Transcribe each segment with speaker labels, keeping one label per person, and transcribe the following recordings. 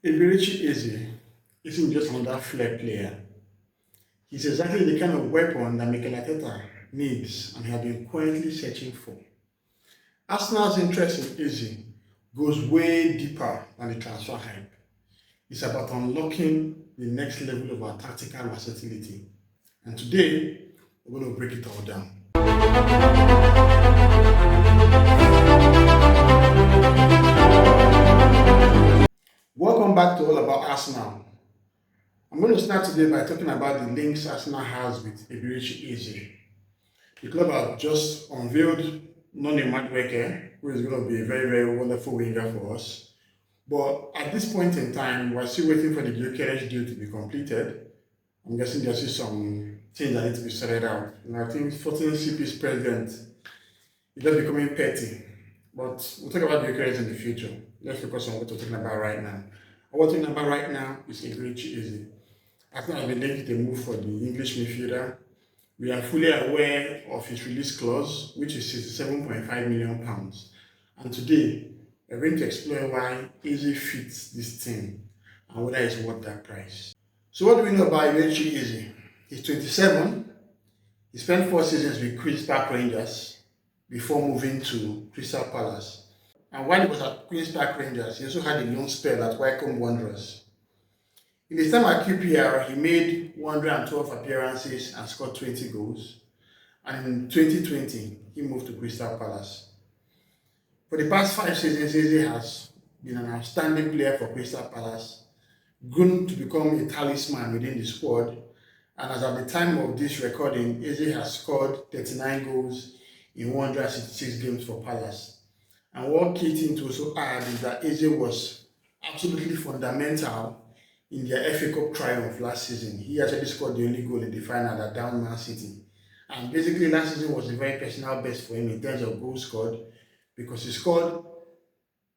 Speaker 1: Eberechi Eze isn't just another flair player. He's exactly the kind of weapon that Mikel Arteta needs and has been quietly searching for. Arsenal's interest in Eze goes way deeper than the transfer hype. It's about unlocking the next level of our tactical versatility. And today, we're going to break it all down. Welcome back to All About Arsenal. I'm going to start today by talking about the links Arsenal has with Eberechi Eze. The club has just unveiled Noni Madueke, who is going to be a very, very wonderful winger for us. But at this point in time, we're still waiting for the Gyökeres deal to be completed. I'm guessing there's still some things that need to be sorted out. And I think 14 CP's president is just becoming petty. But we'll talk about Gyökeres in the future. Let's focus on what we're talking about right now. What we're talking about right now is Eberechi Eze. Arsenal has been linked with a move for the English midfielder. We are fully aware of his release clause, which is £67.5 million. And today, we're going to explore why Eze fits this team and whether it's worth that price. So what do we know about Eberechi Eze? He's 27. He spent 4 seasons with Queen's Park Rangers before moving to Crystal Palace. And while he was at Queen's Park Rangers, he also had a long spell at Wycombe Wanderers. In his time at QPR, he made 112 appearances and scored 20 goals. And in 2020, he moved to Crystal Palace. For the past 5 seasons, Eze has been an outstanding player for Crystal Palace, grown to become a talisman within the squad. And as at the time of this recording, Eze has scored 39 goals in 166 games for Palace. And one key thing to also add is that Eze was absolutely fundamental in their FA Cup triumph last season. He actually scored the only goal in the final at down Man City. And basically last season was a very personal best for him in terms of goals scored, because he scored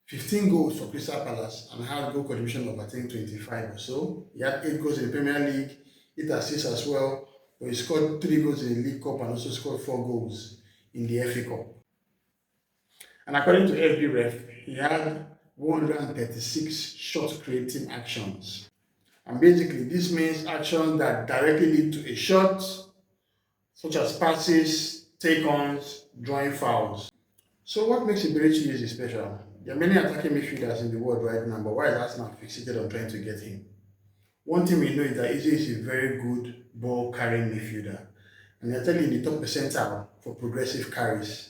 Speaker 1: 15 goals for Crystal Palace and had a goal contribution of I think 25 or so. He had 8 goals in the Premier League, 8 assists as well, but he scored 3 goals in the League Cup and also scored 4 goals in the FA Cup. And according to FBref, he had 136 shot-creating actions. And basically, this means actions that directly lead to a shot, such as passes, take-ons, drawing fouls. So what makes Eberechi Eze special? There are many attacking midfielders in the world right now, but why is Arsenal fixated on trying to get him? One thing we know is that Eze is a very good ball-carrying midfielder, and they're actually in the top percentile for progressive carries.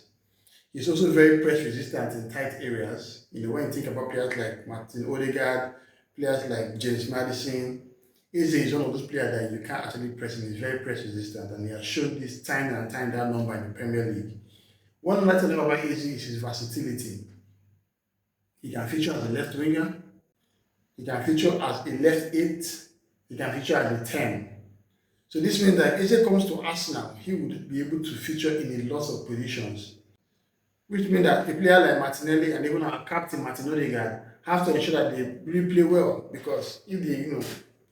Speaker 1: He's also very press resistant in tight areas. When you think about players like Ødegaard, players like James Maddison, Eze is one of those players that you can't actually press him. He's very press resistant, and he has shown this time and time that number in the Premier League. One other thing about Eze is his versatility. He can feature as a left winger, he can feature as a left 8, he can feature as a 10. So this means that if Eze comes to Arsenal, he would be able to feature in a lot of positions, which means that a player like Martinelli and even our captain Martin Ødegaard have to ensure that they really play well, because if they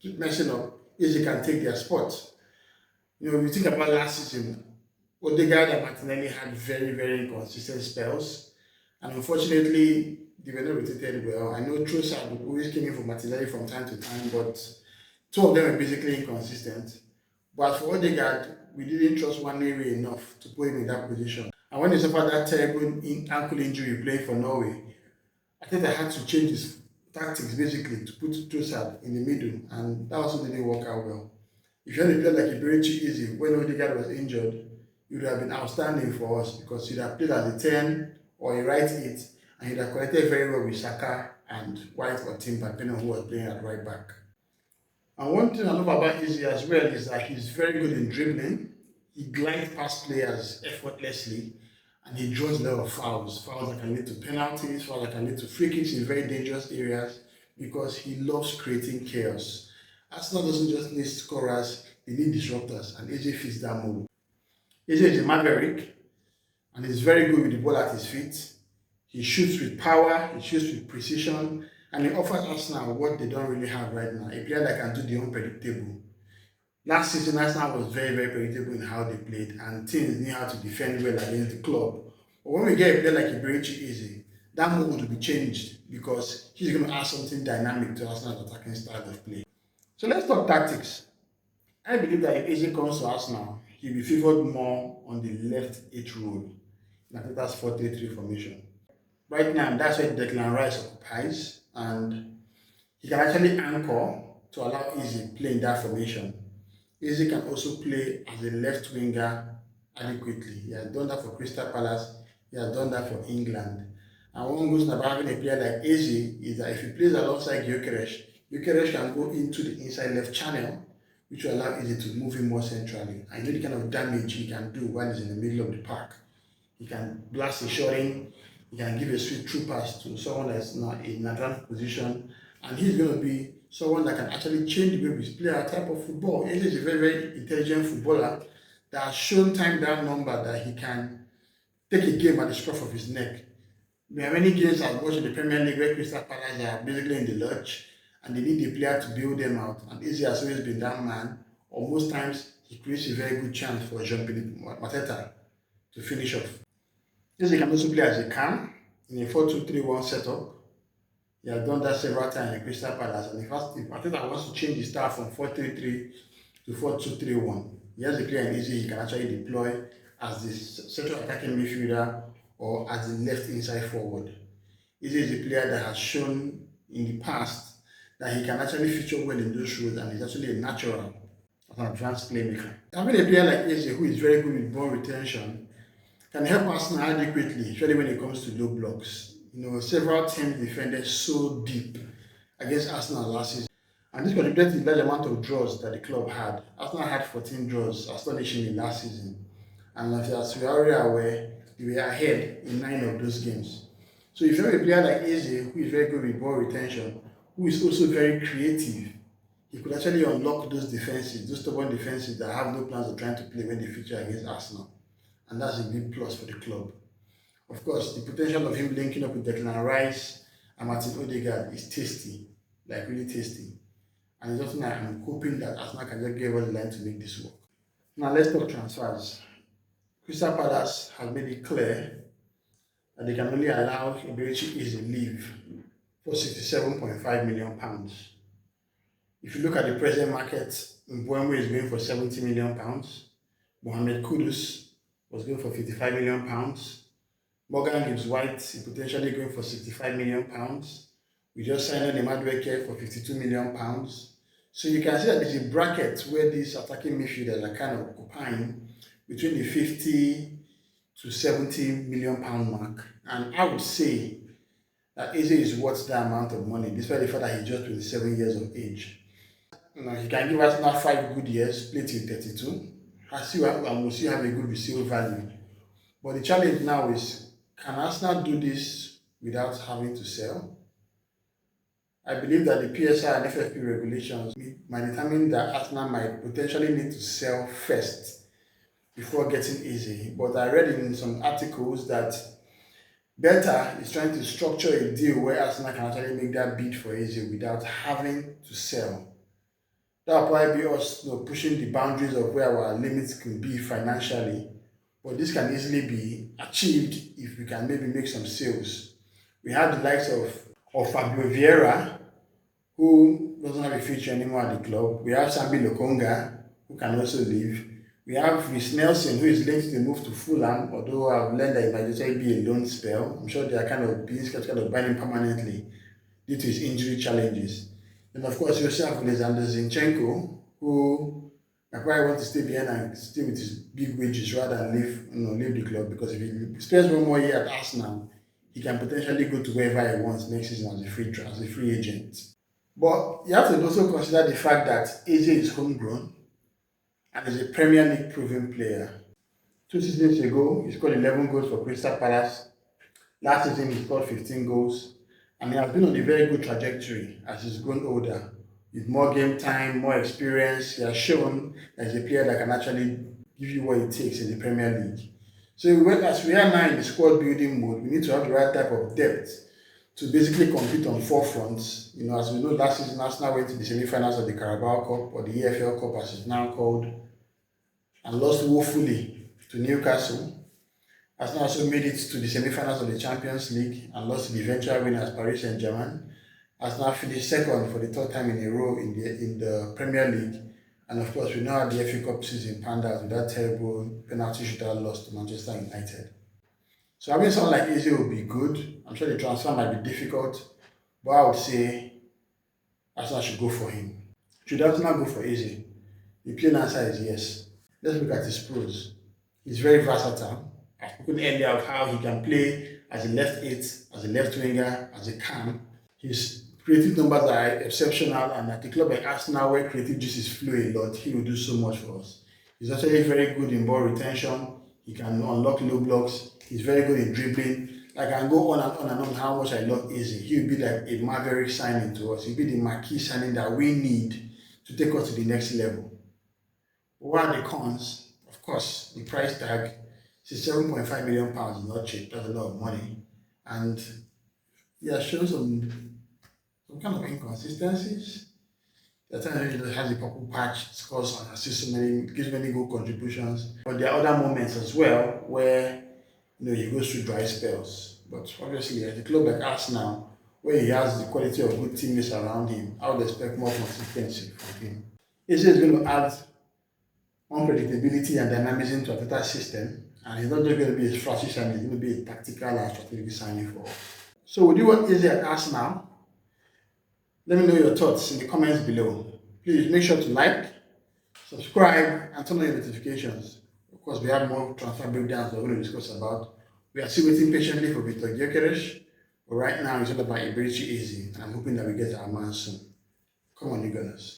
Speaker 1: keep messing up, Eze can take their spot. If you think about last season, Ødegaard and Martinelli had very, very inconsistent spells, and unfortunately, they were not rotated well. I know Trossard always came in for Martinelli from time to time, but 2 of them were basically inconsistent. But for Ødegaard, we didn't trust one area enough to put him in that position. And when he suffered that terrible ankle injury playing for Norway, I think I had to change his tactics basically to put Trossard in the middle, and that also didn't work out well. If you had a player like Eberechi Eze, when Ødegaard was injured, he would have been outstanding for us, because he'd have played as a 10 or a right 8, and he'd have connected very well with Saka and White or Timber, depending on who was playing at right back. And one thing I love about Eze as well is that he's very good in dribbling. He glides past players effortlessly, and he draws a lot of fouls that can lead to penalties, fouls that can lead to free kicks in very dangerous areas, because he loves creating chaos. Arsenal doesn't just need scorers, they need disruptors, and Eze fits that mold. Eze is a maverick, and he's very good with the ball at his feet. He shoots with power, he shoots with precision, and he offers Arsenal what they don't really have right now, a player that can do the unpredictable. Last season, Arsenal was very, very predictable in how they played, and teams knew how to defend well against the club. But when we get a player like Eberechi Eze, that mold will be changed because he's going to add something dynamic to Arsenal's attacking style of play. So let's talk tactics. I believe that if Eze comes to Arsenal, he'll be favoured more on the left edge role in Arteta's 4-3-3 formation. Right now, that's where Declan Rice occupies, and he can actually anchor to allow Eze play in that formation. Eze can also play as a left winger adequately. He has done that for Crystal Palace, he has done that for England. And one good thing about having a player like Eze is that if he plays alongside Gyökeres can go into the inside left channel, which will allow Eze to move in more centrally. And you know the kind of damage he can do when he's in the middle of the park. He can blast a shot in, he can give a sweet through pass to someone that's not in an advanced position, and he's going to be someone that can actually change the way we play our type of football. Eze is a very, very intelligent footballer that has shown time down number that he can take a game at the scruff of his neck. There are many games I've watched in the Premier League where Crystal Palace are basically in the lurch and they need the player to bail them out. And Eze has always been that man, or most times he creates a very good chance for Jean-Philippe Mateta to finish off. Eze can also play as a cam in a 4-2-3-1 setup. He has done that several times in Crystal Palace, and if Arteta wants to change his style from 4-3-3 to 4-2-3-1, he has a player in Eze he can actually deploy as the central attacking midfielder or as the left inside forward. Eze is a player that has shown in the past that he can actually feature well in those roles, and he's actually a natural as an advanced playmaker. Having a player like Eze who is very good with ball retention can help Arsenal adequately, especially when it comes to low blocks. You know, several teams defended so deep against Arsenal last season, and this contributed to the large amount of draws that the club had. Arsenal had 14 draws, astonishingly, last season. And as we are already aware, we were ahead in 9 of those games. So if you have a player like Eze, who is very good with ball retention, who is also very creative, he could actually unlock those defenses, those stubborn defenses that have no plans of trying to play when they feature against Arsenal. And that's a big plus for the club. Of course, the potential of him linking up with Declan Rice and Martin Ødegaard is tasty, like really tasty. And it's something I'm hoping that Arsenal can just get over the line to make this work. Now let's talk transfers. Crystal Palace has made it clear that they can only allow Eberechi Eze leave for £67.5 million. If you look at the present market, Mbeumo is going for £70 million. Mohamed Kudus was going for £55 million. Morgan Gibbs-White is potentially going for £65 million. We just signed on Madueke for £52 million. So you can see that there's a bracket where these attacking midfielders are kind of occupying between the 50 to 70 million pound mark. And I would say that Eze is worth that amount of money, despite the fact that he's just 27 years of age. You know, he can give us now 5 good years, play till 32, and we'll still have a good resale value. But the challenge now is, can Arsenal do this without having to sell? I believe that the PSI and FFP regulations might determine that Arsenal might potentially need to sell first before getting Eze. But I read in some articles that Beta is trying to structure a deal where Arsenal can actually make that bid for Eze without having to sell. That will probably be us, pushing the boundaries of where our limits can be financially. But this can easily be achieved if we can maybe make some sales. We have the likes of Fabio Vieira, who doesn't have a future anymore at the club. We have Sambi Lokonga, who can also leave. We have Rhys Nelson, who is linked to the move to Fulham, although I've learned that it might just be a loan spell. I'm sure they are kind of buying him permanently due to his injury challenges. And of course, you also have Alexander Zinchenko, who I probably want to stay behind and stay with his big wages rather than leave the club, because if he spends one more year at Arsenal, he can potentially go to wherever he wants next season as a free agent. But you have to also consider the fact that Eze is homegrown and is a Premier League proven player. 2 seasons ago, he scored 11 goals for Crystal Palace. Last season, he scored 15 goals. And he has been on a very good trajectory as he's grown older. With more game time, more experience, he has shown that he's a player that can actually give you what it takes in the Premier League. So as we are now in the squad building mode, we need to have the right type of depth to basically compete on 4 fronts. As we know, last season Arsenal went to the semi-finals of the Carabao Cup, or the EFL Cup as it's now called, and lost woefully to Newcastle. Arsenal also made it to the semi-finals of the Champions League and lost to the eventual winners Paris Saint-Germain. Arsenal finished second for the third time in a row in the Premier League. And of course, we know how the FA Cup season panned out with that terrible penalty shootout loss to Manchester United. So having someone like Eze would be good. I'm sure the transfer might be difficult, but I would say Arsenal should go for him. Should Arsenal go for Eze? The plain answer is yes. Let's look at his pros. He's very versatile. I've spoken earlier of how he can play as a left eight, as a left winger, as a cam. His creative numbers are exceptional, and at a club like Arsenal, where creative juices flow a lot, he will do so much for us. He's actually very good in ball retention. He can unlock low blocks. He's very good in dribbling. Like, I can go on and on and on how much I love Eze. He will be like a maverick signing to us. He'll be the marquee signing that we need to take us to the next level. What are the cons? Of course, the price tag. £7.5 million is not cheap. That's a lot of money. And he has shown some kind of inconsistencies. The time he has a purple patch, scores and assists so many, gives many good contributions. But there are other moments as well where he goes through dry spells. But obviously, at a club like Arsenal, where he has the quality of good teammates around him, I would expect more consistency from him. Eze is going to add unpredictability and dynamism to Arteta's system, and he's not just going to be a flashy signing, he's going to be a tactical and strategic signing for us. So would you want Eze at Arsenal? Let me know your thoughts in the comments below. Please make sure to like, subscribe, and turn on your notifications. Of course, we have more transfer breakdowns we're going to discuss about. We are still waiting patiently for Victor Gyökeres, but right now it's all about Eberechi Eze, and I'm hoping that we get our man soon. Come on, you guys.